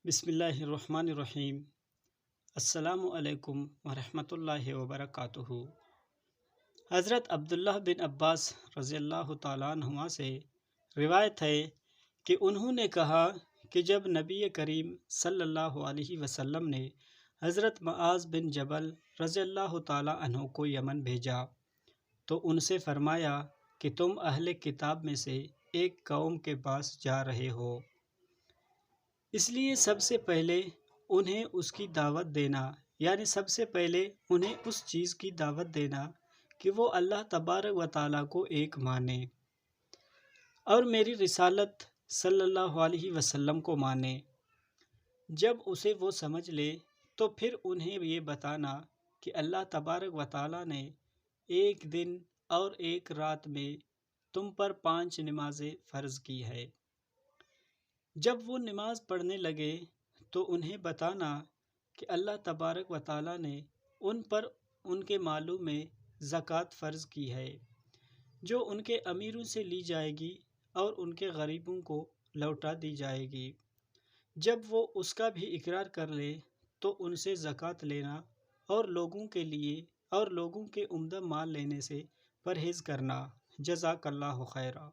بسم اللہ الرحمن الرحیم۔ السلام علیکم ورحمۃ اللہ وبرکاتہ۔ حضرت عبداللہ بن عباس رضی اللہ تعالیٰ عنہما سے روایت ہے کہ انہوں نے کہا کہ جب نبی کریم صلی اللہ علیہ وسلم نے حضرت معاذ بن جبل رضی اللہ تعالیٰ عنہ کو یمن بھیجا تو ان سے فرمایا کہ تم اہل کتاب میں سے ایک قوم کے پاس جا رہے ہو، اس لیے سب سے پہلے انہیں اس کی دعوت دینا، یعنی سب سے پہلے انہیں اس چیز کی دعوت دینا کہ وہ اللہ تبارک و تعالیٰ کو ایک مانے اور میری رسالت صلی اللہ علیہ وسلم کو مانے۔ جب اسے وہ سمجھ لے تو پھر انہیں یہ بتانا کہ اللہ تبارک و تعالیٰ نے ایک دن اور ایک رات میں تم پر 5 نمازیں فرض کی ہے۔ جب وہ نماز پڑھنے لگے تو انہیں بتانا کہ اللہ تبارک و تعالیٰ نے ان پر ان کے مالوں میں زکوٰۃ فرض کی ہے، جو ان کے امیروں سے لی جائے گی اور ان کے غریبوں کو لوٹا دی جائے گی۔ جب وہ اس کا بھی اقرار کر لے تو ان سے زکوٰۃ لینا اور لوگوں کے عمدہ مال لینے سے پرہیز کرنا۔ جزاک اللہ خیرا۔